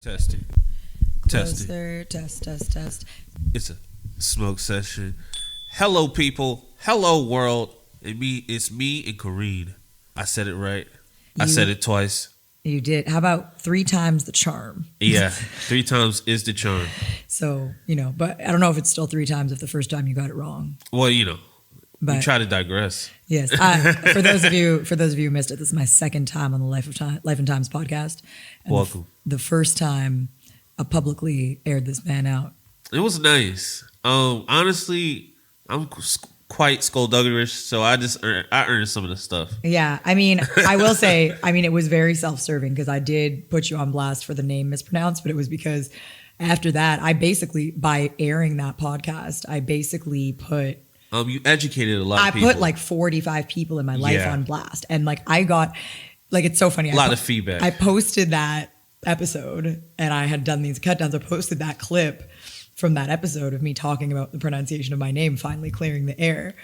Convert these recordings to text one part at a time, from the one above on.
Testing. Closer, test. It's a smoke session. Hello, people. Hello, world. It's me and Kareen. I said it right. I said it twice. You did. How about 3 times the charm? Yeah, 3 times is the charm. So, but I don't know if it's still 3 times if the first time you got it wrong. Well, we try to digress. Yes. For those of you who missed it, this is my second time on the Life and Times podcast. And Welcome. The first time I publicly aired this man out. It was nice. Honestly, I'm quite skullduggish, so I earned some of the stuff. Yeah, I will say, it was very self-serving because I did put you on blast for the name mispronounced, but it was because after that, by airing that podcast, I basically put... you educated a lot of people. I put like 45 people in my life on blast. And I got, it's so funny. A lot of feedback. I posted that episode and I had done these cut downs. I posted that clip from that episode of me talking about the pronunciation of my name finally clearing the air.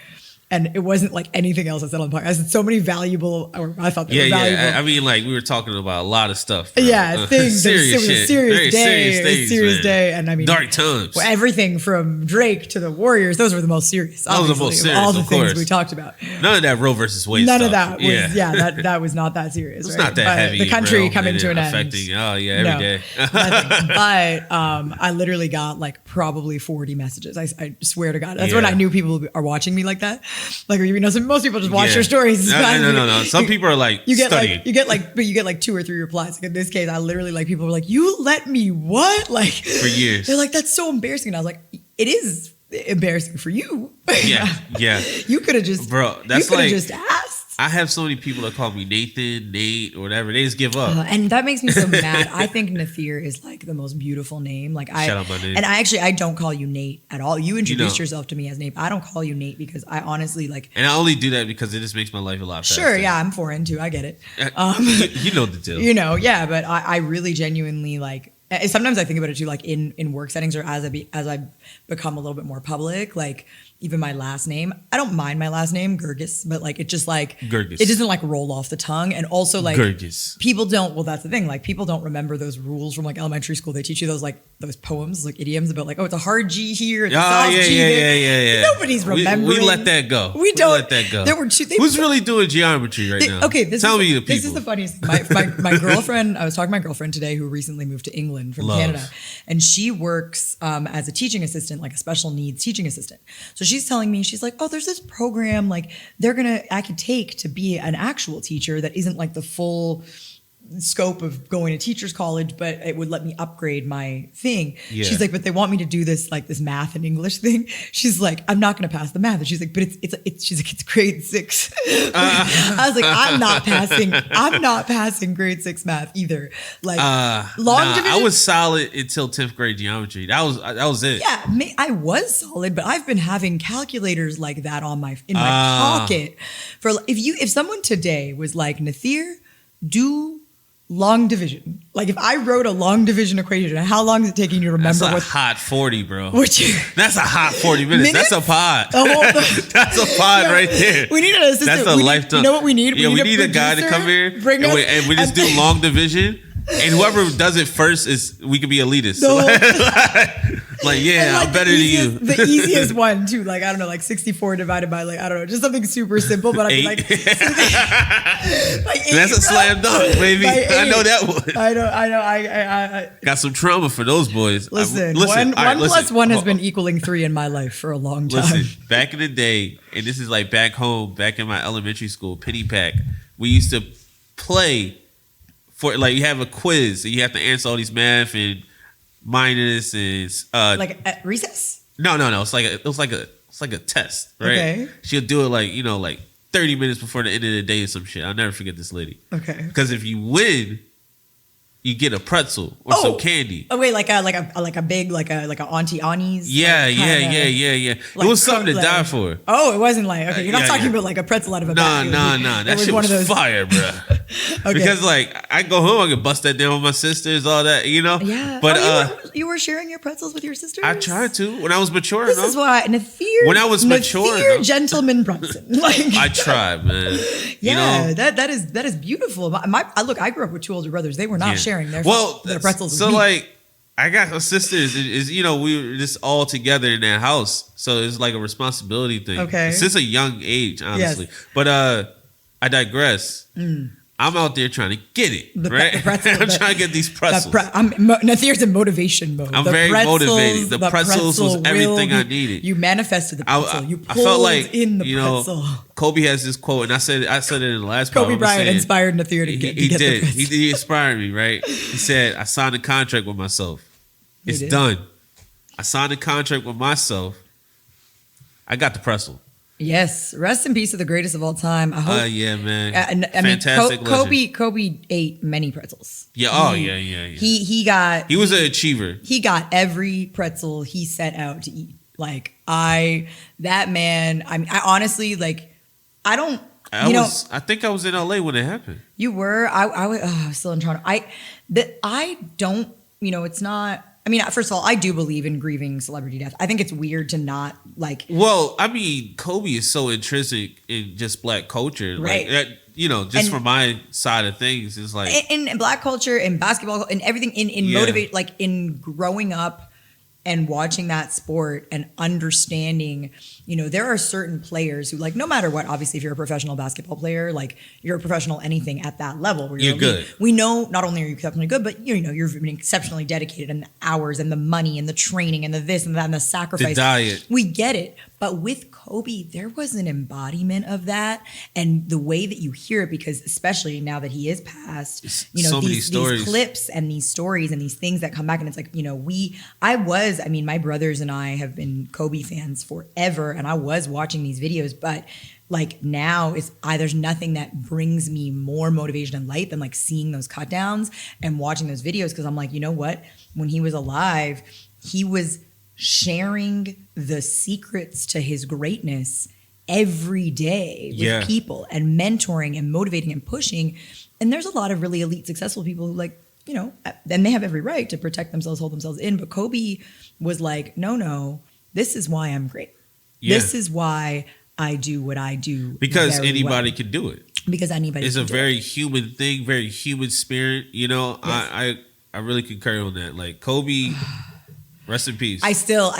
And it wasn't like anything else I said on the podcast. I said so many valuable, or I thought they were valuable. Yeah. We were talking about a lot of stuff. Bro. Yeah, things. Serious it was shit. a serious day. Serious things, serious day. And dark times. Everything from Drake to the Warriors, those were the most serious. Those were the most serious, all the of things course. we talked about. None of that Roe versus Wade None stuff. of that was, that was not that serious. It's right? not that heavy. The country coming to an affecting, end. every day. But I literally got probably 40 messages. I swear to God. That's when I knew people are watching me like that. Most people just watch your stories. No. Some people are studying. You get 2 or 3 replies. Like in this case, I literally people were like, "You let me what?" For years. They're like, "That's so embarrassing." And I was like, "It is embarrassing for you." Yeah. You could have just, bro. That's just asked. I have so many people that call me Nathan, Nate, or whatever. They just give up. And that makes me so mad. I think Nathir is the most beautiful name. Shout out my name. And I don't call you Nate at all. You introduced yourself to me as Nate. I don't call you Nate because I honestly And I only do that because it just makes my life a lot faster. Sure, yeah, I'm foreign too. I get it. You know the deal. Yeah, but I really genuinely sometimes I think about it too, in work settings or as I become a little bit more public, even my last name. I don't mind my last name, Gurgis, but it just Gurgis. It doesn't roll off the tongue. And also Gurgis. People don't, well, that's the thing. People don't remember those rules from elementary school. They teach you those poems, idioms about it's a hard G here, it's a soft G there. Yeah. Nobody's remembering. We let that go. We don't let that go. There were 2 Who's really doing geometry right now? Okay, Tell me the people. This is the funniest thing. My girlfriend, I was talking to my girlfriend today who recently moved to England from Canada. And she works as a teaching assistant, a special needs teaching assistant. So she's telling me, she's like, "Oh, there's this program I could take to be an actual teacher that isn't the full scope of going to teacher's college, but it would let me upgrade my thing." Yeah. She's like, "But they want me to do this this math and English thing." She's like, "I'm not going to pass the math." And she's like, "But it's grade 6." I was like, I'm not passing grade 6 math either. Division. I was solid until 10th grade geometry. That was it. Yeah, I was solid, but I've been having calculators like that in my pocket for if someone today was like, "Nathir, do long division." If I wrote a long division equation, how long is it taking you to remember? That's a hot 40, bro. That's a hot 40 Minutes? minutes. That's a pod. That's a pod right there. We need an assistant. That's a lifetime. You know what we need? We need a guy to come here and we just do long division. And whoever does it first we could be elitist. I'm better than you. The easiest one too. I don't know, 64 divided by I don't know, just something super simple. But I mean, that's a slam dunk, baby. I know that one. I know. I got some trauma for those boys. Listen, one plus one has been equaling 3 in my life for a long time. Listen, back in the day, and this is back home, back in my elementary school, Penny Pack, we used to play. For you have a quiz and you have to answer all these math and minus and at recess. No. It was like a test, right? Okay. She'll do it 30 minutes before the end of the day or some shit. I'll never forget this lady. Okay. Because if you win, you get a pretzel or some candy. Oh wait, like a big Auntie Annie's. Yeah. It was something to die for. Oh, it wasn't okay. You're not talking about a pretzel out of a bag. No. That shit was fire, bro. Okay. Because like I go home, I can bust that down with my sisters, all that, you know. Yeah. But you were sharing your pretzels with your sisters. I tried to when I was mature. This is why Nathir. When I was mature, gentleman Brunson. Like I tried, man. Yeah, that is beautiful. Look, I grew up with 2 older brothers. They were not sharing their pretzels. So with me. like, I got my sisters. Is we were just all together in that house, so it's like a responsibility thing. Okay. Since a young age, honestly. Yes. But I digress. I'm out there trying to get it, right? I'm trying to get these pretzels. Nathir's in motivation mode. I'm very motivated. The pretzels was everything I needed. You manifested the pretzel. You pulled I felt like, in the pretzel. Kobe has this quote, and I said it in the last Kobe part. Bryant inspired Nathir to get He the did. pretzel. He inspired me, right? He said, I signed a contract with myself. It's done. I signed a contract with myself. I got the pretzel. Yes, rest in peace to the greatest of all time. I hope. Yeah, man. Fantastic. Kobe ate many pretzels. Yeah. He was an achiever. He got every pretzel he set out to eat. Like that man. I honestly like. I don't. I think I was in LA when it happened. You were. I was still in Toronto. I don't. It's not. I mean, first of all, I do believe in grieving celebrity death. I think it's weird to not like. Well, I mean, Kobe is so intrinsic in just Black culture, right? Like, just from my side of things, it's like in Black culture, in basketball, in everything, in motivate, like in growing up and watching that sport and understanding, there are certain players who, like, no matter what, obviously, if you're a professional basketball player, like you're a professional anything at that level where you're good. We know not only are you exceptionally good, but you're exceptionally dedicated, and the hours and the money and the training and the this and that and the sacrifice. The diet. We get it. But with Kobe, there was an embodiment of that, and the way that you hear it, because especially now that he is passed, these clips and these stories and these things that come back, and it's like, my brothers and I have been Kobe fans forever, and I was watching these videos, but like now there's nothing that brings me more motivation and light than like seeing those cut downs and watching those videos, because I'm like, you know what? When he was alive, he was sharing the secrets to his greatness every day with people and mentoring and motivating and pushing. And there's a lot of really elite, successful people who and they have every right to protect themselves, hold themselves in. But Kobe was like, no, this is why I'm great. Yeah. This is why I do what I do. Because anybody can do it. Because anybody it's can a do very it. human thing, very human spirit. Yes. I really concur on that. Like Kobe, rest in peace. I still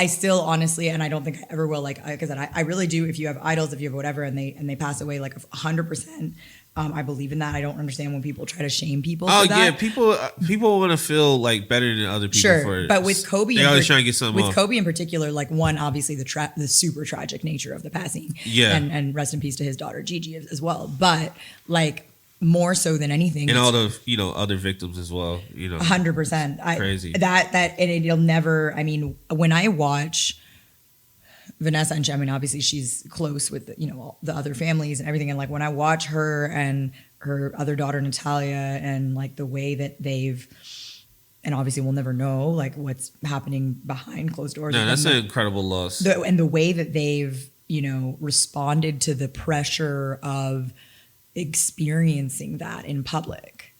honestly, and I don't think I ever will, like I said, I really do. If you have idols, if you have whatever, and they pass away, like 100%, I believe in that. I don't understand when people try to shame people. Oh for that. Yeah, people want to feel like better than other people. Sure, but with Kobe, they always trying to get something. With Kobe in particular, like one, obviously the super tragic nature of the passing. Yeah, and rest in peace to his daughter Gigi as well. But like more so than anything, and all the other victims as well. 100%. Crazy that and it'll never. I mean, when I watch Vanessa and Shem, obviously she's close with all the other families and everything, and like when I watch her and her other daughter Natalia, and like the way that they've, and obviously we'll never know like what's happening behind closed doors. No, that's an incredible loss. And the way that they've responded to the pressure of experiencing that in public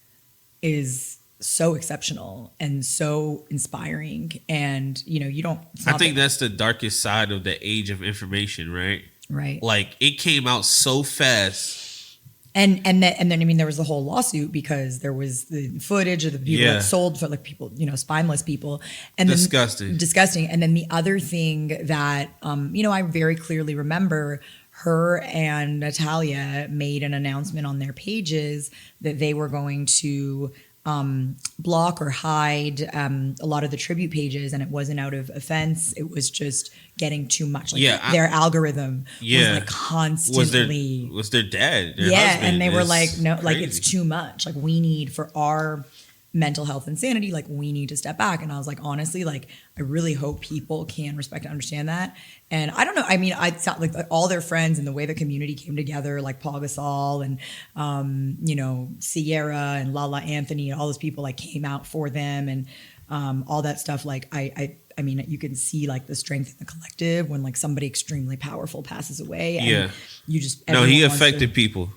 is so exceptional and so inspiring. And you don't. I think that's the darkest side of the age of information, right? Right. Like it came out so fast. And then there was the whole lawsuit because there was the footage of the people that sold for like people, spineless people, and disgusting. And then the other thing that I very clearly remember, her and Natalia made an announcement on their pages that they were going to block or hide a lot of the tribute pages, and it wasn't out of offense. It was just getting too much. Like their algorithm was like constantly was their dad. Their husband. And they were like, no, crazy. Like it's too much. Like we need for our mental health and sanity, like we need to step back. And I was like, honestly, like I really hope people can respect and understand that. And I don't know. I mean, I thought like all their friends and the way the community came together, like Paul Gasol and Sierra and Lala Anthony and all those people like came out for them and all that stuff. Like I mean, you can see like the strength in the collective when like somebody extremely powerful passes away. And you just he affected people.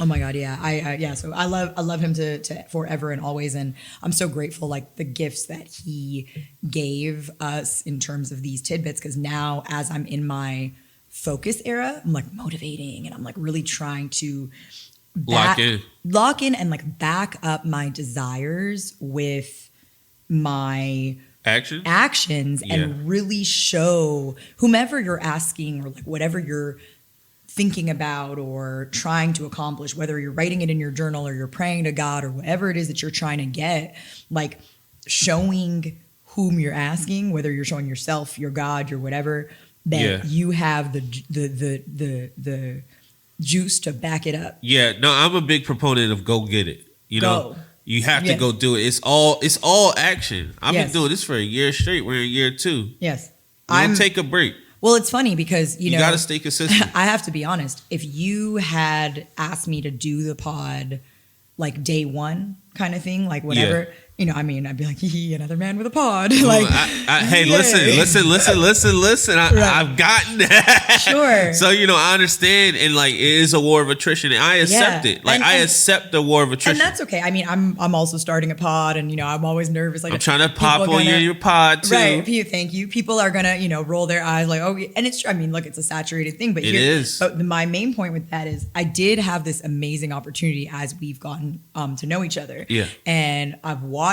Oh my God, yeah. Yeah. So I love him to forever and always, and I'm so grateful like the gifts that he gave us in terms of these tidbits. Because now, as I'm in my focus era, I'm like motivating, and I'm like really trying to lock in and like back up my desires with my actions, and really show whomever you're asking or like whatever you're thinking about or trying to accomplish, whether you're writing it in your journal or you're praying to God or whatever it is that you're trying to get, like showing whom you're asking, whether you're showing yourself, your God, your whatever, that you have the juice to back it up. Yeah, no, I'm a big proponent of go get it. You know, you have to go do it. It's all action. I've been doing this for a year straight. We're in year 2. Yes, Don't take a break. Well, it's funny because, you know, got to stay consistent. I have to be honest. If you had asked me to do the pod like day 1 kind of thing, like whatever, you know, I mean, I'd be like, another man with a pod. Like, hey, listen. I've gotten that. Sure. So, you know, I understand. And like, it is a war of attrition. And I accept it. Like, I accept the war of attrition. And that's okay. I mean, I'm also starting a pod, and, you know, I'm always nervous. Like, I'm trying to pop on your pod too. Right. Thank you. People are going to, you know, roll their eyes like, oh, and it's, I mean, look, it's a saturated thing, but it is. But my main point with that is I did have this amazing opportunity as we've gotten to know each other. Yeah. And I've watched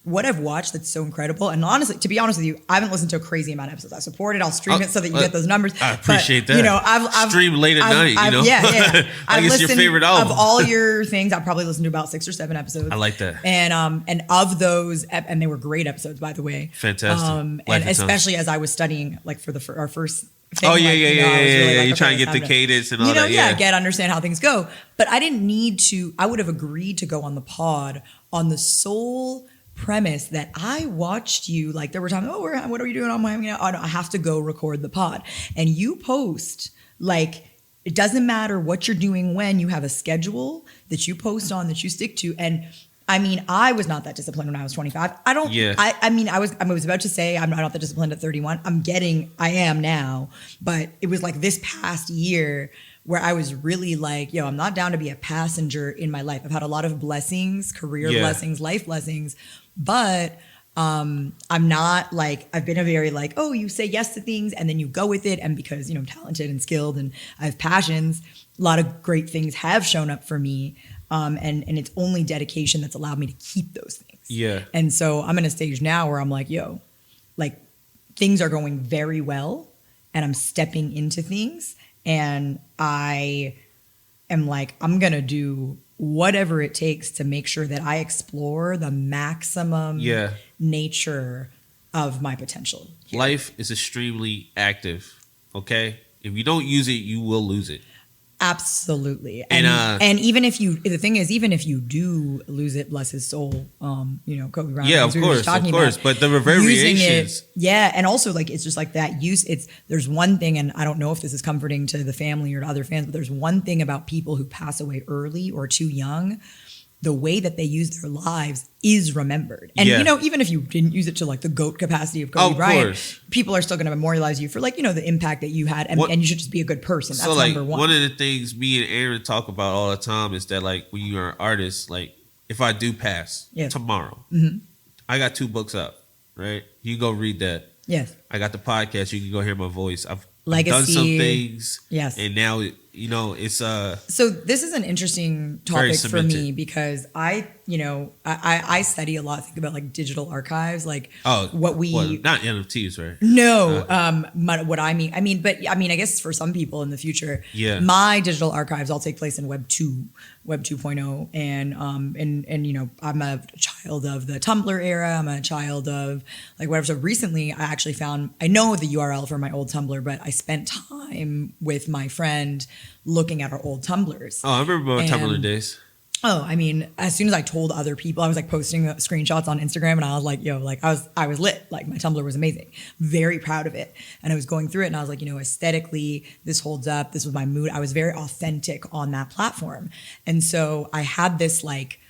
that's so incredible. And honestly, to be honest with you, I haven't listened to a crazy amount of episodes. I support it. I'll stream it so that you get those numbers. I appreciate that. You know, I've stream late at night. You know, yeah. like it's your favorite album. Of all your things, I've probably listened to about 6 or 7 episodes. I like that. And of those, and they were great episodes, by the way. Fantastic. And especially as I was studying, like for our first. Thing, You're trying to get the cadence and all that. Understand how things go. But I didn't need to. I would have agreed to go on the pod on the sole premise that I watched you. Like there were times, what are you doing on my? I have to go record the pod, and you post like it doesn't matter what you're doing when you have a schedule that you post on that you stick to. And I mean, I was not that disciplined when I was 25. I mean, I was about to say I'm not that disciplined at 31. I am now. But it was like this past year where I was really like, I'm not down to be a passenger in my life. I've had a lot of blessings, career blessings, life blessings, but I'm not like, I've been a very like, you say yes to things and then you go with it. And because, I'm talented and skilled and I have passions, a lot of great things have shown up for me. And it's only dedication that's allowed me to keep those things. Yeah. And so I'm in a stage now where I'm like, like things are going very well and I'm stepping into things and I am like, I'm going to do whatever it takes to make sure that I explore the maximum nature of my potential. Here. Life is extremely active. Okay. If you don't use it, you will lose it. Absolutely. And even if you do lose it, bless his soul, Kobe Bryant. Yeah, of course. But the reverberations. And also like, it's just like that there's one thing, and I don't know if this is comforting to the family or to other fans, but there's one thing about people who pass away early or too young. The way that they use their lives is remembered. And, even if you didn't use it to like the GOAT capacity of Kobe Bryant, people are still going to memorialize you for like, the impact that you had. And you should just be a good person. That's like, number one. One of the things me and Aaron talk about all the time is that like when you're an artist, like if I do pass tomorrow, I got 2 books out, right? You go read that. Yes. I got the podcast. You can go hear my voice. I've Legacy. done some things. Yes. And now, it's So this is an interesting topic for me because I study a lot. Think about like digital archives, like not NFTs, right? No, what I mean, I guess for some people in the future, my digital archives all take place in Web 2.0, and I'm a child of the Tumblr era. I'm a child of like whatever. So recently, I know the URL for my old Tumblr, but I spent time with my friend looking at our old Tumblrs. Oh, I remember my Tumblr days. Oh, I mean, as soon as I told other people, I was like posting screenshots on Instagram and I was like, I was lit. Like my Tumblr was amazing. Very proud of it. And I was going through it and I was like, aesthetically, this holds up. This was my mood. I was very authentic on that platform. And so I had this like,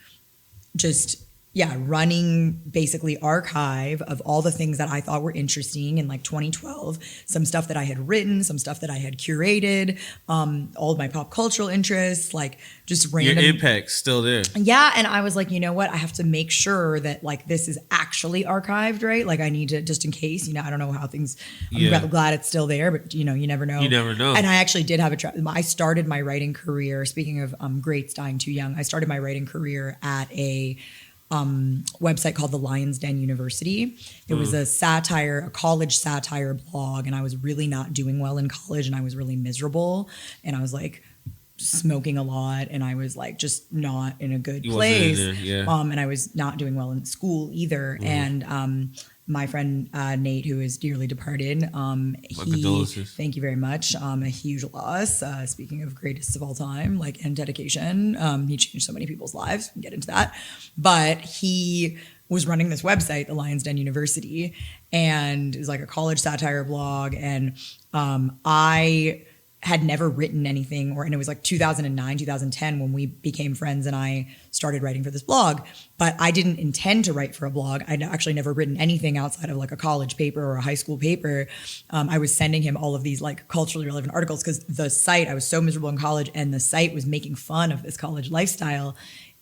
just, running basically archive of all the things that I thought were interesting in like 2012, some stuff that I had written, some stuff that I had curated, all of my pop cultural interests, like just random. Your impact's still there. Yeah. And I was like, you know what? I have to make sure that like this is actually archived, right? Like I need to, just in case, you know, I don't know how things, I'm glad it's still there, but you know, you never know. You never know. And I actually did have I started my writing career, speaking of greats dying too young, I started my writing career at a website called the Lion's Den University. It was a college satire blog, and I was really not doing well in college, and I was really miserable, and I was like smoking a lot, and I was like just not in a good place. And I was not doing well in school either. And my friend Nate, who is dearly departed, thank you very much. A huge loss. Speaking of greatest of all time, like, and dedication, he changed so many people's lives. We can get into that, but he was running this website, the Lion's Den University, and it was like a college satire blog. And I had never written anything, and it was like 2009, 2010 when we became friends and I started writing for this blog, but I didn't intend to write for a blog. I'd actually never written anything outside of like a college paper or a high school paper. I was sending him all of these like culturally relevant articles because the site, I was so miserable in college, and the site was making fun of this college lifestyle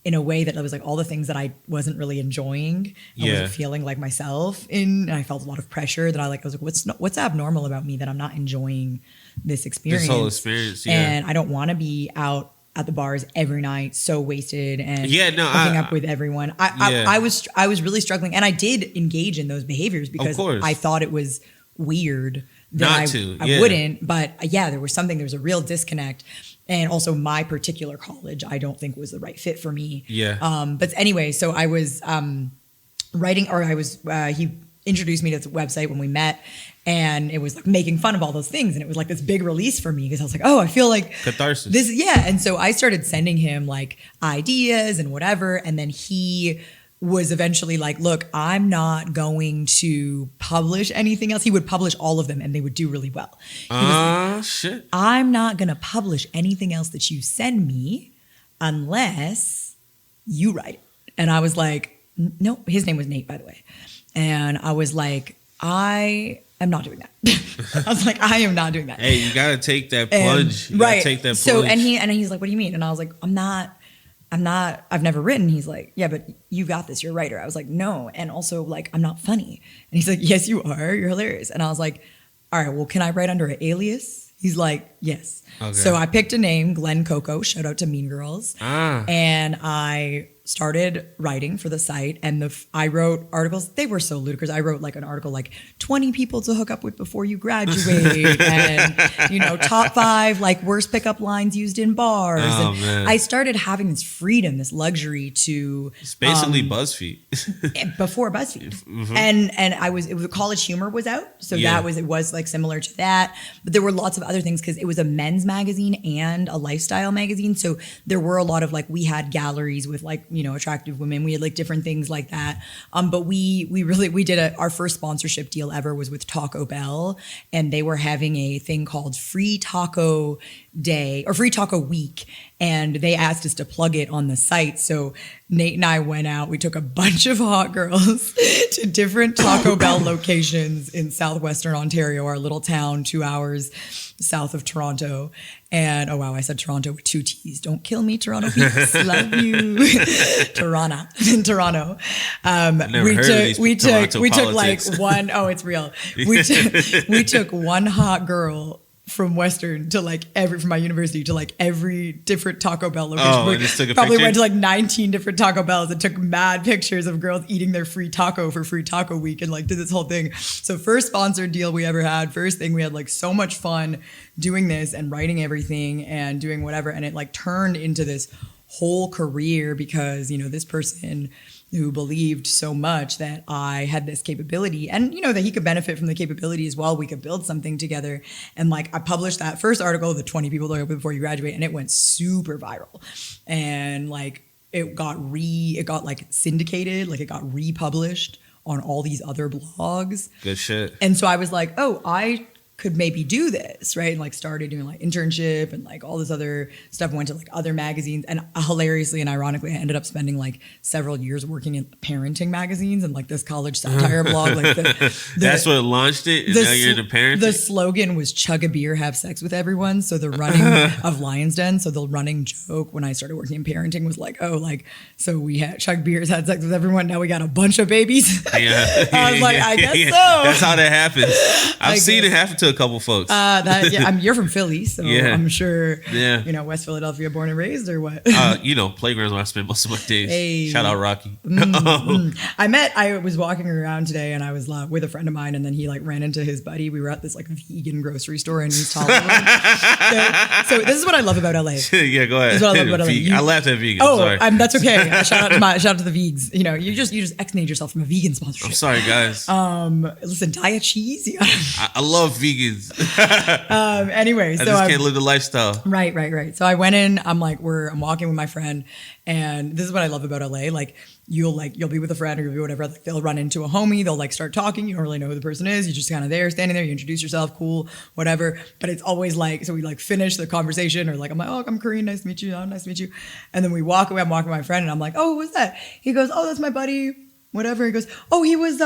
in a way that I was like all the things that I wasn't really enjoying. I wasn't feeling like myself in, and I felt a lot of pressure that I was like, what's abnormal about me that I'm not enjoying this experience? This whole experience, And I don't want to be out at the bars every night, so wasted and hooking up with everyone. I was really struggling, and I did engage in those behaviors because I thought it was weird that I wouldn't. But there was a real disconnect. And also my particular college, I don't think was the right fit for me. But anyway, so I was writing, or he introduced me to this website when we met, and it was like making fun of all those things. And it was like this big release for me because I was like, oh, I feel like catharsis. And so I started sending him like ideas and whatever. And then he was eventually like, look, I'm not going to publish anything else. He would publish all of them and they would do really well. Shit. I'm not going to publish anything else that you send me unless you write it. And I was like, no, his name was Nate, by the way. And I was like, I am not doing that. I was like, I am not doing that. Hey, you got to take that plunge. Take that plunge. So, and he's like, what do you mean? And I was like, I've never written. He's like, yeah, but you got this. You're a writer. I was like, no. And also like, I'm not funny. And he's like, yes, you are. You're hilarious. And I was like, all right, well, can I write under an alias? He's like, yes. Okay. So I picked a name, Glenn Coco, shout out to Mean Girls. And I started writing for the site, and I wrote articles. They were so ludicrous. I wrote like an article like 20 people to hook up with before you graduate, and top 5 like worst pickup lines used in bars. Man. I started having this freedom, this luxury to. It's basically BuzzFeed. Before BuzzFeed, and it was College Humor was out, so it was like similar to that. But there were lots of other things because it was a men's magazine and a lifestyle magazine, so there were a lot of like we had galleries with like attractive women. We had like different things like that. But we did our first sponsorship deal ever was with Taco Bell, and they were having a thing called Free Taco Day or Free Taco Week. And they asked us to plug it on the site. So Nate and I went out. We took a bunch of hot girls to different Taco Bell locations in southwestern Ontario, our little town 2 hours south of Toronto. And oh wow, I said Toronto with 2 T's. Don't kill me, Toronto peeps. Love you. Toronto. In Toronto. We took like one, oh, it's real. We took one hot girl from Western to like from my university to like every different Taco Bell location. Oh, and just took a probably picture? Went to like 19 different Taco Bells and took mad pictures of girls eating their free taco for Free Taco Week and like did this whole thing. So first sponsored deal we ever had, first thing, we had like so much fun doing this and writing everything and doing whatever. And it like turned into this whole career because, this person who believed so much that I had this capability and, that he could benefit from the capability as well. We could build something together. And like, I published that first article, the 20 people that before you graduate, and it went super viral. And like, it got like syndicated, like it got republished on all these other blogs. Good shit. And so I was like, oh, I could maybe do this, right? And like started doing like internship and like all this other stuff, went to like other magazines. And hilariously and ironically, I ended up spending like several years working in parenting magazines and like this college satire blog. Like that's what launched it, and now you're into parenting? The slogan was chug a beer, have sex with everyone. So the running of Lion's Den, so the running joke when I started working in parenting was like, oh, like, so we had chug beers, had sex with everyone, now we got a bunch of babies. Yeah. I was like, I guess so. That's how that happens. I've seen it happen to a couple folks. You're from Philly, so I'm sure, West Philadelphia, born and raised, or what? Playgrounds where I spend most of my days. Hey. Shout out Rocky. I was walking around today and I was with a friend of mine, and then he like ran into his buddy. We were at this like vegan grocery store in East Hollywood. so this is what I love about LA. Yeah, go ahead. This is what I love about LA. I laughed at vegan. Oh, sorry. That's okay. Shout out to the vegs. You just ex-nayed yourself from a vegan sponsorship. I'm sorry, guys. Listen, diet cheese. I love vegans. Anyway, I just can't live the lifestyle. Right. So I went in. I'm walking with my friend, and this is what I love about LA. Like you'll be with a friend or you'll be whatever. Like they'll run into a homie. They'll like start talking. You don't really know who the person is. You're just kind of there, standing there. You introduce yourself, cool, whatever. But it's always like, so we like finish the conversation, or like I'm like, oh, I'm Korean. Nice to meet you. Oh, nice to meet you. And then we walk away. I'm walking with my friend, and I'm like, oh, who was that? He goes, oh, that's my buddy. Whatever. He goes, oh, he was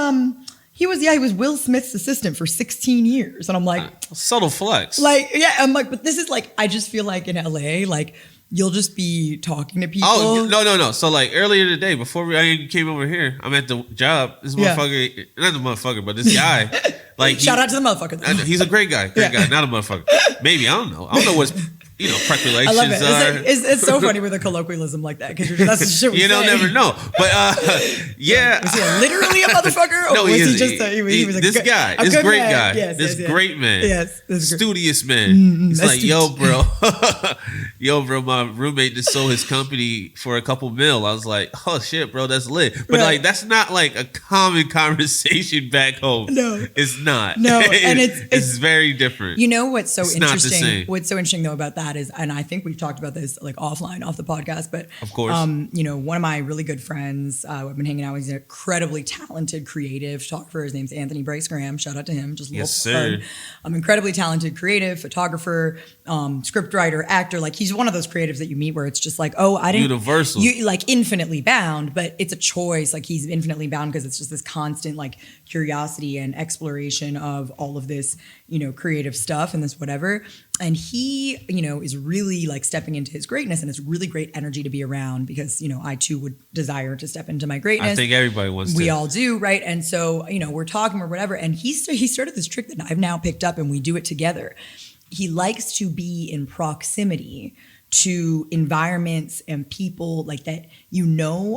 Will Smith's assistant for 16 years. And I'm like, subtle flex. Like, yeah, I'm like, but this is like, I just feel like in LA, like you'll just be talking to people. Oh, no. So like earlier today, before I came over here, I'm at the job. This motherfucker, not the motherfucker, but this guy. Like shout out to the motherfucker. He's a great guy. Guy, not a motherfucker. Maybe, I don't know what's prepulations I love it. are. It's so funny with a colloquialism like that, because that's the shit we say. Never know. But yeah. Was he literally a motherfucker? Or no, was he is. He was this guy, this great guy, this great man, studious man. He's like, yo, bro, my roommate just sold his company for a couple mil. I was like, oh shit, bro, that's lit. But like, that's not like a common conversation back home. No, it's not. No, and it's very different. You know what's so interesting? Not the same. What's so interesting though about that is, and I think we've talked about this like offline, off the podcast, but of course, one of my really good friends, I've been hanging out with, he's an incredibly talented creative photographer. His name's Anthony Bryce Graham. Shout out to him. Just yes, sir. Incredibly talented creative photographer, script writer, actor. Like he's one of those creatives that you meet where it's just like, oh, I didn't universal, like infinitely bound, but it's a choice. Like he's infinitely bound because it's just this constant like curiosity and exploration of all of this, creative stuff and this whatever. And he, is really like stepping into his greatness, and it's really great energy to be around because, I too would desire to step into my greatness. I think everybody wants to. We all do, right? And so, we're talking or whatever, and he started this trick that I've now picked up, and we do it together. He likes to be in proximity to environments and people like that,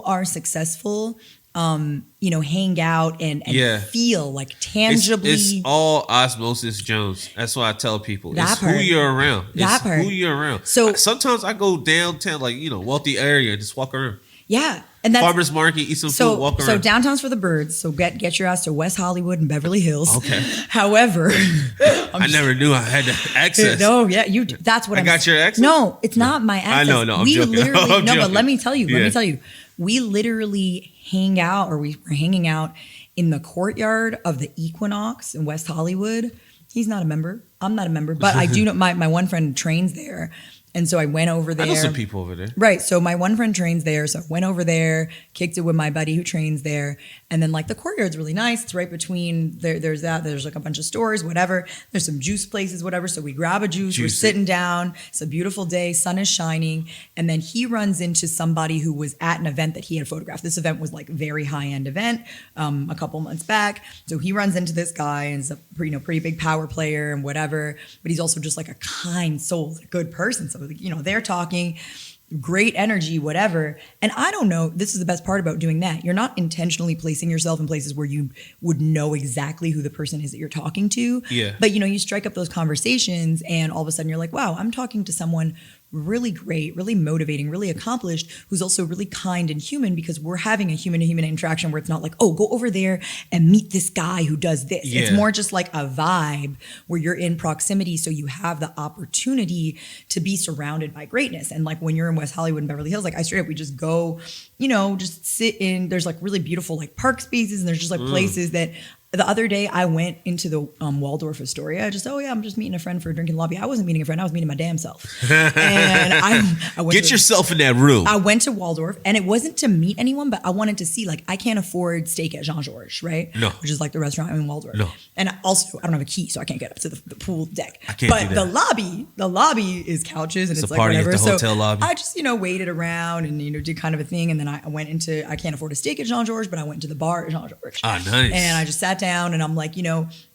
are successful. Hang out and feel like tangibly. It's all osmosis Jones. That's why I tell people. That it's part. who you're around. That it's part. who you're around. So sometimes I go downtown, like, wealthy area, and just walk around. Yeah. And that's farmers market, eat some food, walk around. So downtown's for the birds. So get your ass to West Hollywood and Beverly Hills. Okay. However, I never knew I had the access. No, yeah, you. That's what I got your access. No, it's not my access. I know. No, I'm we joking. literally I'm no, joking. but let me tell you. We literally hang out, or we were hanging out in the courtyard of the Equinox in West Hollywood. He's not a member. I'm not a member, but I do know my one friend trains there. And so I went over there. I know some people over there. Right. So my one friend trains there. So I went over there, kicked it with my buddy who trains there. And then like the courtyard's really nice. It's right between there's like a bunch of stores, whatever. There's some juice places, whatever. So we grab a juice. We're sitting down. It's a beautiful day. Sun is shining. And then he runs into somebody who was at an event that he had photographed. This event was like very high-end event a couple months back. So he runs into this guy, and he's a pretty big power player and whatever. But he's also just like a kind soul, a good person. So they're talking, great energy, whatever. And I don't know, this is the best part about doing that. You're not intentionally placing yourself in places where you would know exactly who the person is that you're talking to. Yeah. But you strike up those conversations, and all of a sudden you're like, wow, I'm talking to someone really great, really motivating, really accomplished, who's also really kind and human, because we're having a human-to-human interaction where it's not like, oh, go over there and meet this guy who does this. Yeah. It's more just like a vibe where you're in proximity, so you have the opportunity to be surrounded by greatness. And like when you're in West Hollywood and Beverly Hills, like I straight up, we just go, just sit in, there's like really beautiful like park spaces, and there's just like places that The other day, I went into the Waldorf Astoria. I'm just meeting a friend for a drink in the lobby. I wasn't meeting a friend. I was meeting my damn self. And I went Get yourself in that room. I went to Waldorf, and it wasn't to meet anyone, but I wanted to see, like, I can't afford steak at Jean-Georges, right? No. Which is like the restaurant in Waldorf. No. And also, I don't have a key, so I can't get up to the pool deck. I can't But do that. the lobby is couches, and it's a like party whatever. at the hotel so lobby. I just, waited around and, did kind of a thing. And then I went into, I can't afford a steak at Jean-Georges, but I went to the bar at Jean-Georges. Ah, nice. And I just sat down, and I'm like,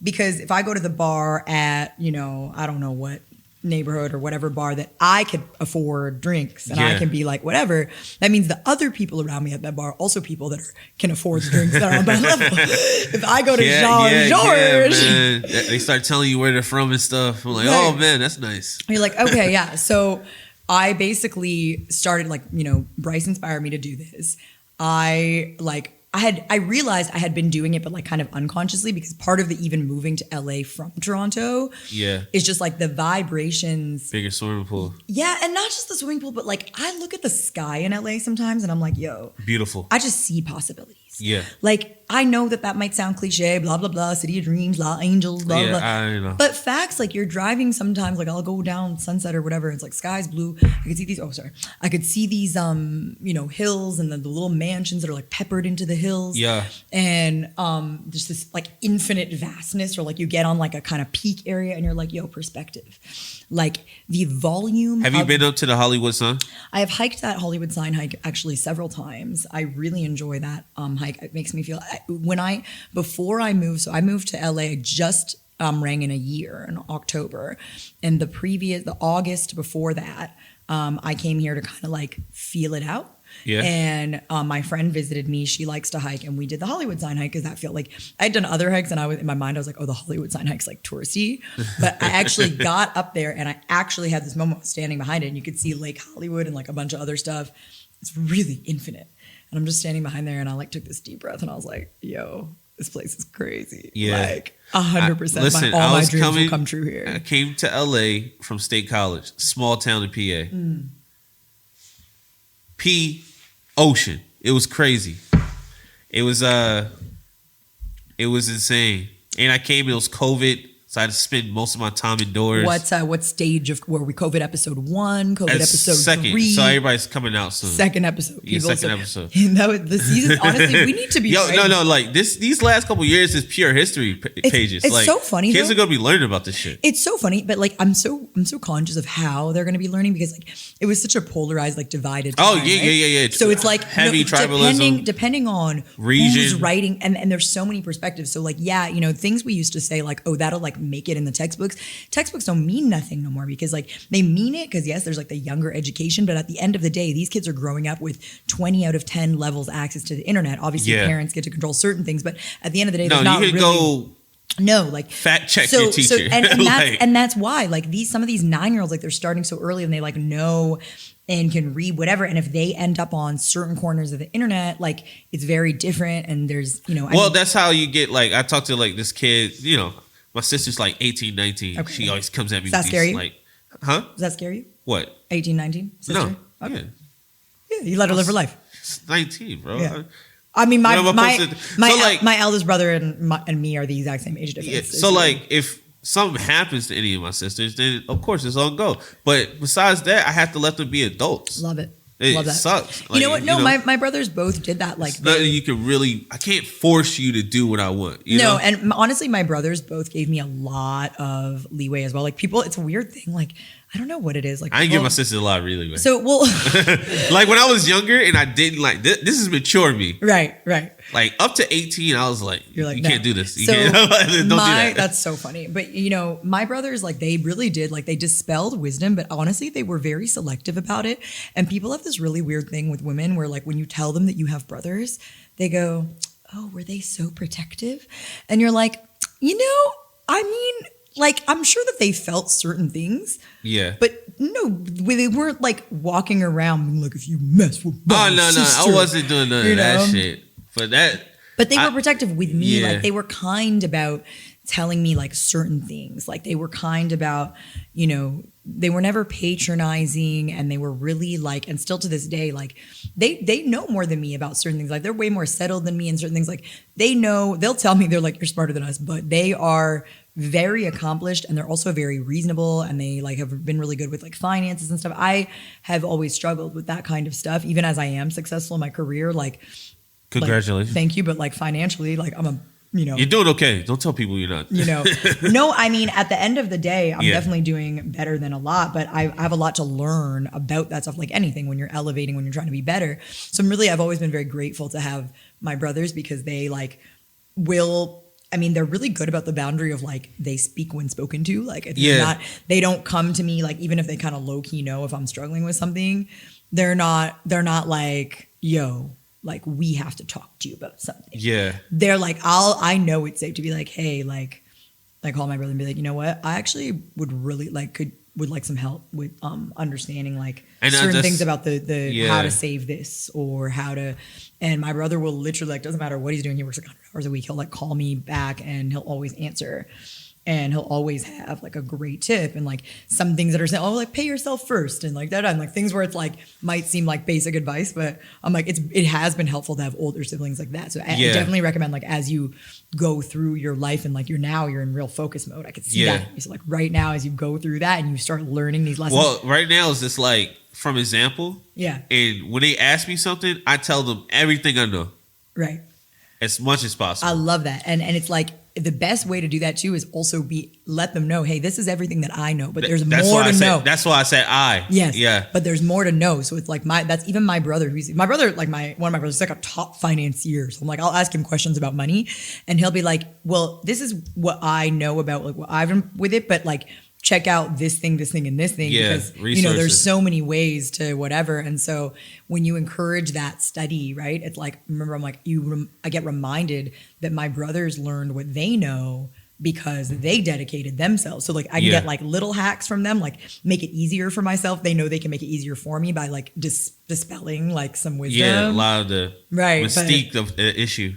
because if I go to the bar at, I don't know what neighborhood or whatever bar that I could afford drinks and I can be like, whatever, that means the other people around me at that bar, also people that can afford the drinks that are on my level. If I go to Jean-Georges. They start telling you where they're from and stuff. I'm like, oh man, that's nice. You're like, okay, yeah. So I basically started Bryce inspired me to do this. I realized I had been doing it, but like kind of unconsciously, because part of the even moving to LA from Toronto is just like the vibrations. Bigger swimming pool. Yeah, and not just the swimming pool, but like I look at the sky in LA sometimes and I'm like, yo. Beautiful. I just see possibilities. Yeah. Like, I know that might sound cliche, blah, blah, blah, city of dreams, blah, angels, blah, blah. I know. But facts, like you're driving sometimes, like I'll go down Sunset or whatever, it's like sky's blue. I could see these, I could see these, hills and the little mansions that are like peppered into the hills. Yeah. And there's this like infinite vastness, or like you get on like a kind of peak area and you're like, yo, perspective. Like the volume. Have you been up to the Hollywood sign? I have hiked that Hollywood sign hike actually several times. I really enjoy that hike. It makes me feel, before I moved, so I moved to LA, I just rang in a year in October. And the August before that, I came here to kind of like feel it out. Yeah. And my friend visited me. She likes to hike, and we did the Hollywood sign hike because that felt like I'd done other hikes, and in my mind I was like, oh, the Hollywood sign hike's like touristy. But I actually got up there, and I actually had this moment standing behind it, and you could see Lake Hollywood and like a bunch of other stuff. It's really infinite, and I'm just standing behind there, and I like took this deep breath, and I was like, yo, this place is crazy. Yeah. Like 100%. All my dreams will come true here. I came to LA from State College, small town in PA. Ocean. It was crazy. It was insane. And I came, it was COVID, so I had to spend most of my time indoors. What stage were we? COVID episode 1, COVID episode second. 3. So everybody's coming out soon. Second episode. Yeah, second episode. That was the season. Honestly, we need to be. No. Like these last couple years is pure history pages. It's like, so funny. Kids though. are gonna be learning about this shit. It's so funny, but like I'm so conscious of how they're gonna be learning, because like it was such a polarized, like divided. Oh time, yeah. right? So it's like heavy tribalism, depending on region, who's writing, and there's so many perspectives. So like things we used to say like, oh, that'll like make it in the textbooks. Textbooks don't mean nothing no more, because like they mean it because yes, there's like the younger education, but at the end of the day, these kids are growing up with 20 out of 10 levels access to the internet. Obviously, parents get to control certain things, but at the end of the day, there's not really. No, like fact check your teacher. And that's why like some of these 9-year-olds, like they're starting so early and they like know and can read whatever. And if they end up on certain corners of the internet, like it's very different. And there's, that's how you get, like, I talked to like this kid, my sister's like 18, 19. Okay. She always comes at me. Does that scare you? Like, huh? Does that scare you? What? 18, 19? Sister? No. Okay. Yeah, you let her live her life. It's 19, bro. Yeah. I mean, my eldest brother and me are the exact same age difference. Yeah. So like, if something happens to any of my sisters, then of course it's on go. But besides that, I have to let them be adults. Love it. Love that. Sucks. Like, you know what? No, my brothers both did that. Like, you can really, I can't force you to do what I want. You know? And honestly, my brothers both gave me a lot of leeway as well. Like people, it's a weird thing. Like, I don't know what it is. Like, I didn't give my sister a lot of leeway. So, like when I was younger and I didn't like, this is mature me. Right. Like up to 18, I was like, you can't do this. So don't do that. That's so funny. But my brothers, like they really did, like they dispelled wisdom, but honestly, they were very selective about it. And people have this really weird thing with women where like when you tell them that you have brothers, they go, oh, were they so protective? And you're like, I mean, like, I'm sure that they felt certain things. Yeah. But no, they weren't like walking around being like, if you mess with my sister, I wasn't doing none of that shit. But they were protective with me. Yeah. Like they were kind about telling me like certain things. Like they were kind about, they were never patronizing, and they were really like, and still to this day, like they know more than me about certain things. Like they're way more settled than me in certain things. Like they'll tell me, they're like, you're smarter than us, but they are very accomplished, and they're also very reasonable, and they like have been really good with like finances and stuff. I have always struggled with that kind of stuff, even as I am successful in my career. Like, congratulations. Thank you. But like financially, like you're doing okay. Don't tell people you're not. No, I mean, at the end of the day, I'm definitely doing better than a lot, but I have a lot to learn about that stuff, like anything when you're elevating, when you're trying to be better. So I've always been very grateful to have my brothers, because they like they're really good about the boundary of like, they speak when spoken to. Like, if they don't come to me, like, even if they kind of low key know if I'm struggling with something, they're not like, yo, like, we have to talk to you about something. Yeah. They're like, I know it's safe to be like, hey, like call my brother and be like, you know what? I actually would really would like some help with understanding like certain things about the how to save this, or how to, and my brother will literally, like, doesn't matter what he's doing, he works like 100 hours a week, he'll like call me back, and he'll always answer. And he'll always have like a great tip, and like some things that are saying, oh, like pay yourself first, and like that, and like things where it's like might seem like basic advice, but I'm like, it has been helpful to have older siblings like that. So I definitely recommend, like, as you go through your life, and like you're in real focus mode. I could see that. So like right now, as you go through that and you start learning these lessons. Well, right now is just like, from example. Yeah. And when they ask me something, I tell them everything I know. Right. As much as possible. I love that. And it's like, the best way to do that too is also let them know, hey, this is everything that I know, but there's more to know. That's why I said I. Yes. Yeah. But there's more to know. So it's like that's even my brother, one of my brothers is like a top financier. So I'm like, I'll ask him questions about money, and he'll be like, well, this is what I know about like what I've done with it, but like, check out this thing, and this thing, because there's so many ways to whatever. And so when you encourage that study, right, it's like, remember, I'm like, I get reminded that my brothers learned what they know because they dedicated themselves. So like, I can get like little hacks from them, like make it easier for myself. They know they can make it easier for me by like dispelling like some wisdom. Yeah, a lot of the mystique of the issue.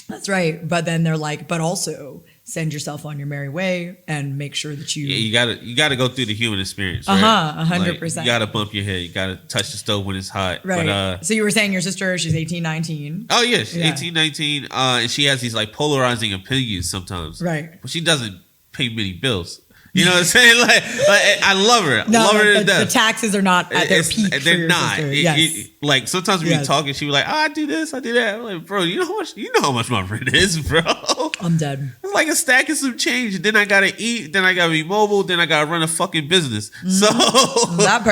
That's right. But then they're like, but also send yourself on your merry way, and make sure that you gotta go through the human experience. Right? 100%. You gotta bump your head. You gotta touch the stove when it's hot. Right. But, so you were saying your sister, she's 18, 19. Oh yeah, she's 18, 19. And she has these like polarizing opinions sometimes. Right. But she doesn't pay many bills. You know what I'm saying? Like I love her. Love her to death. The taxes are not at their peak. They're not. Like sometimes we be talking, she be like, I do this, I do that. I'm like, bro, you know how much my rent is, bro. I'm dead. It's like a stack of some change. Then I gotta eat. Then I gotta be mobile. Then I gotta run a fucking business. So that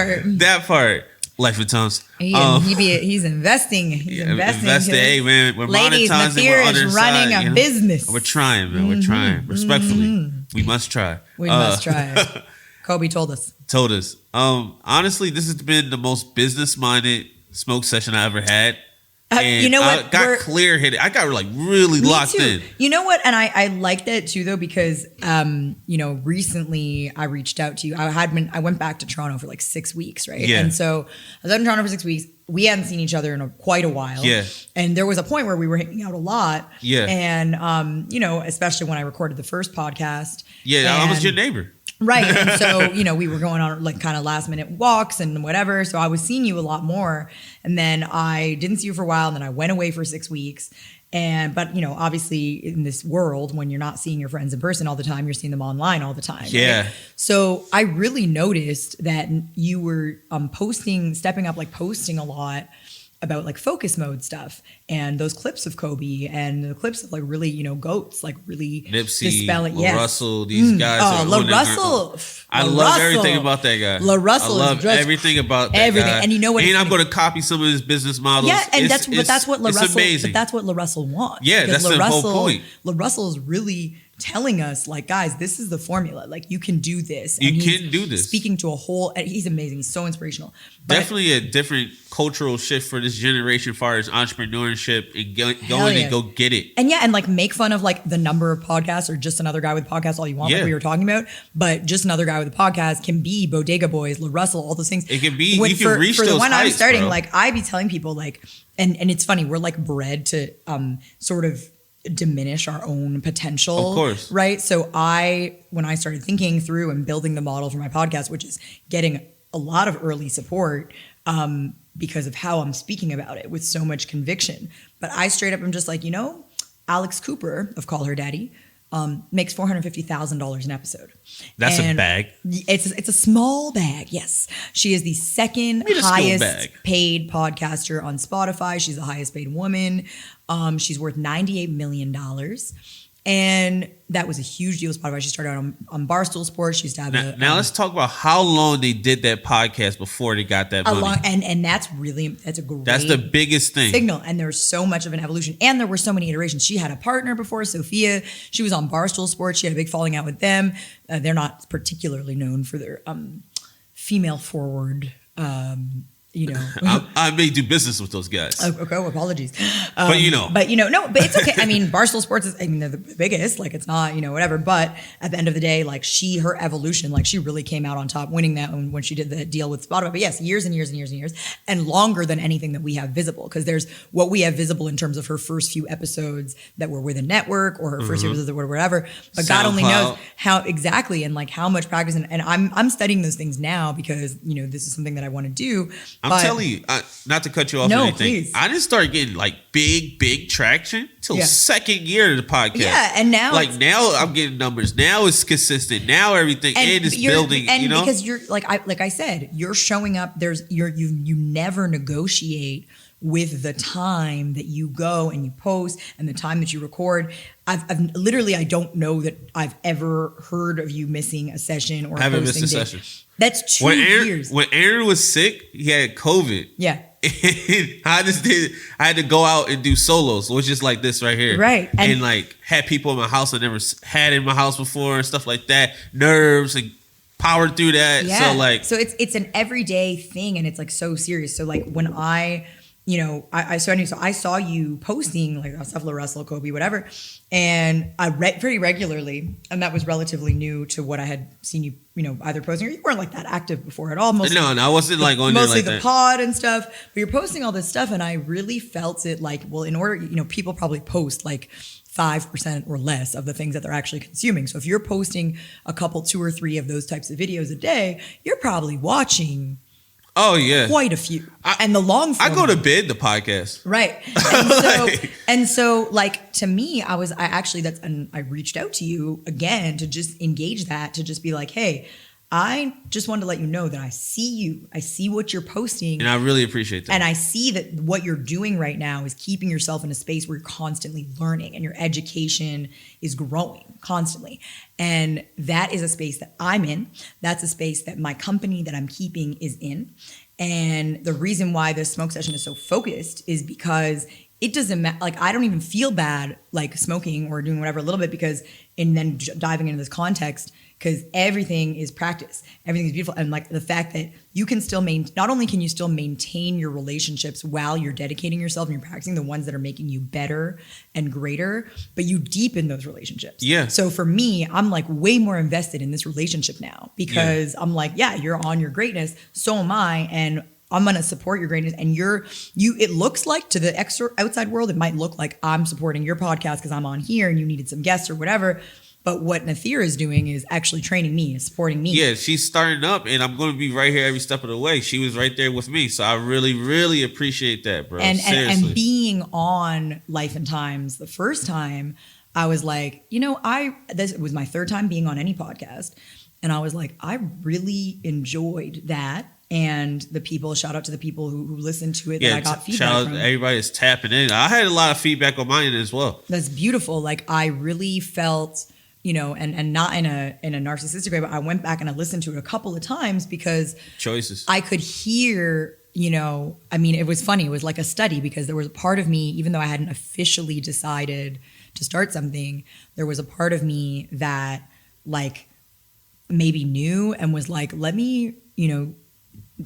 part. Life and times. He's investing. He's investing. Hey man, we're ladies, monetizing. Nafir is running a business. We're trying, man. We're trying. Respectfully, we must try. We must try. Kobe told us. Honestly, this has been the most business-minded smoke session I ever had. And you know what? I got clear-headed. I got like really locked in. You know what? And I like that too, though, because recently I reached out to you. I went back to Toronto for like 6 weeks, right? Yeah. And so I was out in Toronto for 6 weeks. We hadn't seen each other in quite a while. Yeah. And there was a point where we were hanging out a lot. Yeah. And especially when I recorded the first podcast. Yeah, I was your neighbor. Right. And so, we were going on like kind of last minute walks and whatever. So I was seeing you a lot more. And then I didn't see you for a while. And then I went away for 6 weeks. But obviously in this world, when you're not seeing your friends in person all the time, you're seeing them online all the time. Yeah. Right? So I really noticed that you were stepping up, like posting a lot about like focus mode stuff and those clips of Kobe and the clips of like really, goats, like really Nipsey, dispelling. Russell, these guys. Russell. I love everything about that guy. Russell. I love everything about that guy. And you know what? And I'm going to copy some of his business models. Yeah, and that's what Russell. But that's what Russell wants. Yeah, that's the whole point. Russell is really telling us, like, guys, this is the formula. Like, you can do this. And you can do this. Speaking to he's amazing. He's so inspirational. But definitely a different cultural shift for this generation as far as entrepreneurship and going and go get it. And and like make fun of like the number of podcasts or just another guy with podcasts all you want, like we were talking about. But just another guy with a podcast can be Bodega Boys, LaRussell, all those things. It can be, you can reach those heights, for the one I'm starting, bro. Like I be telling people like, and it's funny, we're like bred to sort of diminish our own potential. Of course. Right. So when I started thinking through and building the model for my podcast, which is getting a lot of early support, because of how I'm speaking about it with so much conviction. But I straight up am just like, Alex Cooper of Call Her Daddy makes $450,000 an episode. That's a bag. It's a small bag. Yes, she is the second highest paid podcaster on Spotify. She's the highest paid woman. She's worth $98 million. And that was a huge deal with Spotify. She started out on Barstool Sports. She used to have now let's talk about how long they did that podcast before they got that money. And that's the biggest thing. Signal. And there's so much of an evolution. And there were so many iterations. She had a partner before, Sophia. She was on Barstool Sports. She had a big falling out with them. They're not particularly known for their female forward I may do business with those guys. Okay, apologies. But but it's okay. I mean, Barstool Sports they're the biggest. Like, it's not, whatever. But at the end of the day, like, her evolution, like, she really came out on top, winning that when she did the deal with Spotify. But yes, years and years and years and years, and longer than anything that we have visible. Because there's what we have visible in terms of her first few episodes that were with a network, or her first few episodes that were whatever. But God only knows how exactly, and like how much practice. And I'm studying those things now because this is something that I want to do. I'm telling you, not to cut you off or anything. Please. I didn't start getting like big traction till second year of the podcast. Yeah, and now I'm getting numbers. Now it's consistent. Now everything is building. And because you're like I said, you're showing up. You never negotiate with the time that you go and you post and the time that you record. I've literally, I don't know that I've ever heard of you missing a session or haven't missed a session. That's 2 years. When Aaron was sick, he had COVID. Yeah. I had to go out and do solos, which is like this right here. Right. And like had people in my house I never had in my house before and stuff like that. Nerves and powered through that. Yeah. So it's an everyday thing, and it's like so serious. So like when I saw you posting like Cephala, Russell, Kobe, whatever, and I read pretty regularly, and that was relatively new to what I had seen you, either posting, or you weren't like that active before at all. Mostly, no, I wasn't like on mostly there like the pod and stuff, but you're posting all this stuff, and I really felt it like, well, in order, people probably post like 5% or less of the things that they're actually consuming. So if you're posting a couple, 2 or 3 of those types of videos a day, you're probably watching. Oh yeah, quite a few. And the long form, I go to bed the podcast, right? And so, like, to me, I reached out to you again to just engage that, to just be like, hey, I just wanted to let you know that I see you. I see what you're posting. And I really appreciate that. And I see that what you're doing right now is keeping yourself in a space where you're constantly learning and your education is growing constantly. And that is a space that I'm in. That's a space that my company that I'm keeping is in. And the reason why this smoke session is so focused is because it doesn't matter. Like, I don't even feel bad like smoking or doing whatever a little bit, and then diving into this context, because everything is practice. Everything is beautiful. And like the fact that you can still not only can you still maintain your relationships while you're dedicating yourself and you're practicing the ones that are making you better and greater, but you deepen those relationships. Yeah. So for me, I'm like way more invested in this relationship now, because I'm like, yeah, you're on your greatness. So am I. And I'm going to support your greatness. And it looks like to the outside world, it might look like I'm supporting your podcast because I'm on here and you needed some guests or whatever. But what Nathira is doing is actually training me, is supporting me. Yeah, she's starting up, and I'm going to be right here every step of the way. She was right there with me. So I really, really appreciate that, bro. And being on Life and Times the first time, I was like, this was my third time being on any podcast. And I was like, I really enjoyed that. And the people, shout out to the people who listened to it, that I got feedback shout out from. to everybody that's tapping in. I had a lot of feedback on mine as well. That's beautiful. Like, I really felt, and not in a narcissistic way, but I went back and I listened to it a couple of times because choices. I could hear, it was funny. It was like a study, because there was a part of me, even though I hadn't officially decided to start something, there was a part of me that like maybe knew and was like, let me,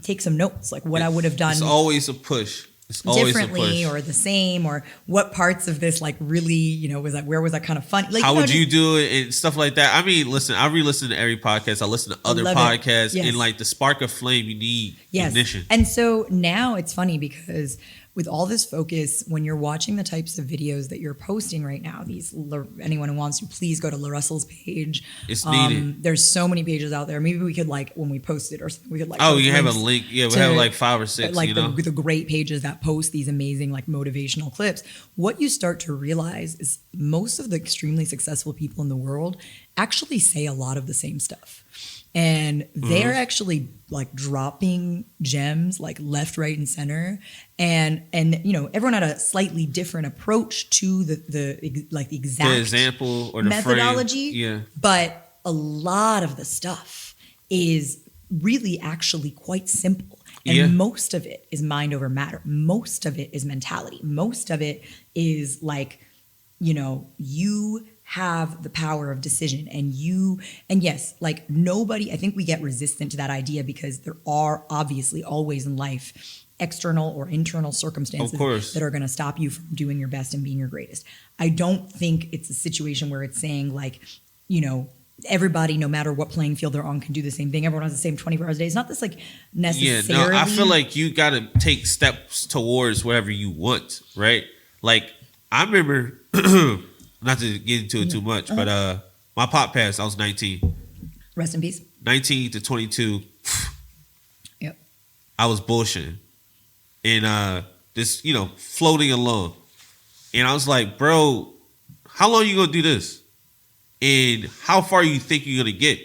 take some notes, like what I would have done. It's always a push. It's always differently or the same, or what parts of this like really, where was that kind of fun? Like, how would you do it and stuff like that? I mean, listen, I re-listen to every podcast. I listen to other podcasts, and like the spark of flame, you need ignition. And so now it's funny because with all this focus, when you're watching the types of videos that you're posting right now, anyone who wants to, please go to La Russell's page. It's needed. There's so many pages out there. Maybe we could like, when we post it or something, we could like, you have a link. Yeah, we have like 5 or 6, like you know, the great pages that post these amazing like motivational clips. What you start to realize is most of the extremely successful people in the world actually say a lot of the same stuff. And they're actually like dropping gems like left, right, and center. And you know, everyone had a slightly different approach to the exact the example or the methodology. Frame. Yeah. But a lot of the stuff is really actually quite simple. And most of it is mind over matter. Most of it is mentality. Most of it is like, you know, you have the power of decision and yes, like nobody, I think we get resistant to that idea because there are obviously always in life external or internal circumstances that are going to stop you from doing your best and being your greatest. I don't think it's a situation where it's saying like, you know, everybody, no matter what playing field they're on, can do the same thing. Everyone has the same 24 hours a day. It's not this like necessarily. Yeah, no, I feel like you got to take steps towards whatever you want, right? Like I remember, not to get into it too much, but my pop passed. I was 19. Rest in peace. 19 to 22. Yep. I was bullshitting. And this, you know, floating along. And I was like, bro, how long you gonna do this? And how far you think you're gonna get?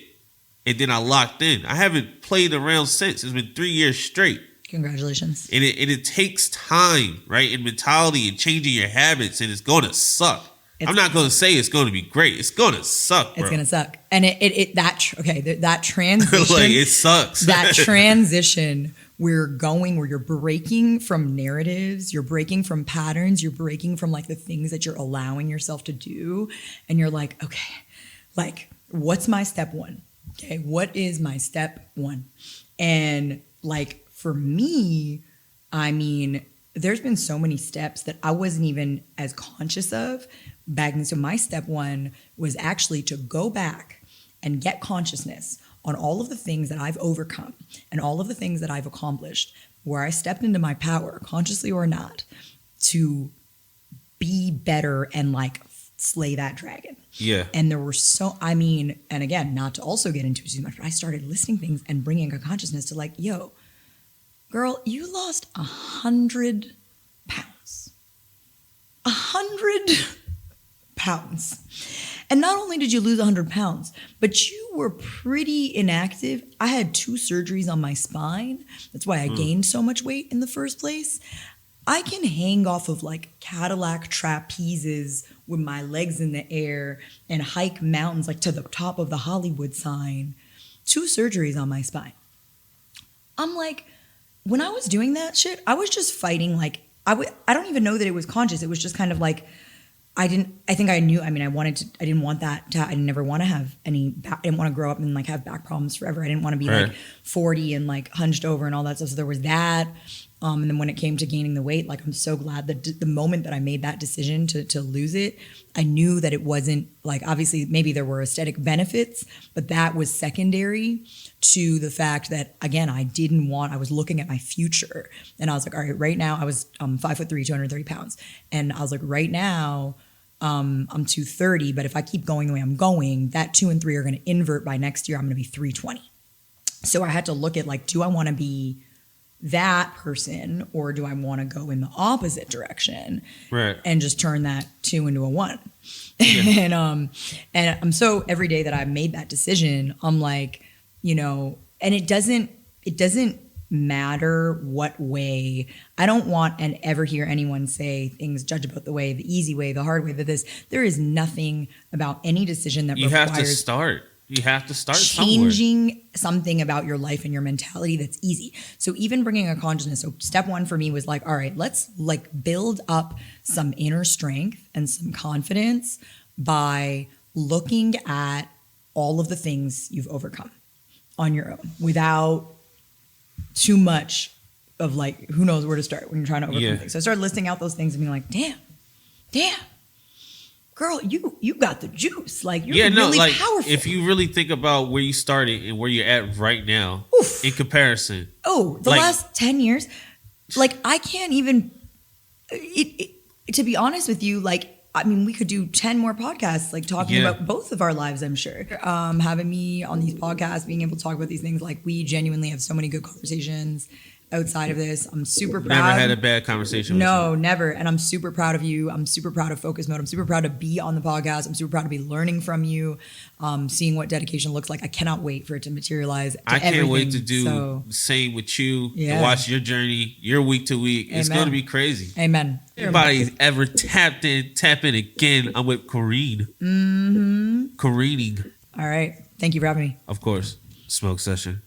And then I locked in. I haven't played around since. It's been 3 years straight. Congratulations. And it takes time, right? And mentality and changing your habits, and it's gonna suck. I'm not going to say it's going to be great. It's going to suck, bro. It's going to suck. And that transition. Like, it sucks. That transition where you're breaking from narratives, you're breaking from patterns, you're breaking from like the things that you're allowing yourself to do. And you're like, okay, like, what's my step one? Okay, what is my step one? And like, for me, I mean, there's been so many steps that I wasn't even as conscious of back then. So my step one was actually to go back and get consciousness on all of the things that I've overcome and all of the things that I've accomplished where I stepped into my power, consciously or not, to be better and like slay that dragon. Yeah. And there were and again, not to also get into it too much, but I started listing things and bringing a consciousness to like, yo, girl, you lost 100 pounds. 100 pounds. And not only did you lose 100 pounds, but you were pretty inactive. I had 2 surgeries on my spine. That's why I gained so much weight in the first place. I can hang off of like Cadillac trapezes with my legs in the air and hike mountains like to the top of the Hollywood sign. 2 surgeries on my spine. I'm like, when I was doing that shit, I was just fighting like, I don't even know that it was conscious. It was just kind of like, I didn't want that I never want to have I didn't want to grow up and like have back problems forever. I didn't want to be like 40 and like hunched over and all that stuff. So there was that. And then when it came to gaining the weight, like I'm so glad that the moment that I made that decision to lose it, I knew that it wasn't like, obviously maybe there were aesthetic benefits, but that was secondary to the fact that, again, I was looking at my future and I was like, all right, right now I was 5'3", 230 pounds. And I was like, right now I'm 230, but if I keep going the way I'm going, that 2 and 3 are going to invert by next year. I'm going to be 320. So I had to look at like, do I want to be that person or do I want to go in the opposite direction and just turn that 2 into a 1? Yeah. And I'm so every day that I made that decision, I'm like, you know, and it doesn't matter what way. I don't want and ever hear anyone say things, judge about the way, the easy way, the hard way, there is nothing about any decision that requires have to start. You have to start changing something about your life and your mentality that's easy. So even bringing a consciousness. So step one for me was like, all right, let's like build up some inner strength and some confidence by looking at all of the things you've overcome on your own without too much of like, who knows where to start when you're trying to overcome things. So I started listing out those things and being like, damn, girl, you got the juice. Like you're really powerful. If you really think about where you started and where you're at right now in comparison. Oh, the last 10 years, like I can't even To be honest with you, like, I mean, we could do 10 more podcasts, like talking Yeah. about both of our lives, I'm sure. Having me on these podcasts, being able to talk about these things, like we genuinely have so many good conversations outside of this. I'm super proud. Never had a bad conversation with No, you. never. And I'm super proud of you. I'm super proud of Focus Mode. I'm super proud to be on the podcast. I'm super proud to be learning from you, seeing what dedication looks like. I cannot wait for it to materialize. I can't wait to everything. do So, the same with you, Yeah. to watch your journey, your week to week. It's Amen. going to be crazy. amen. Anybody's ever tapped in, tap in again. I'm with Corrine. Careening, All right. Thank you for having me. of course. Smoke session.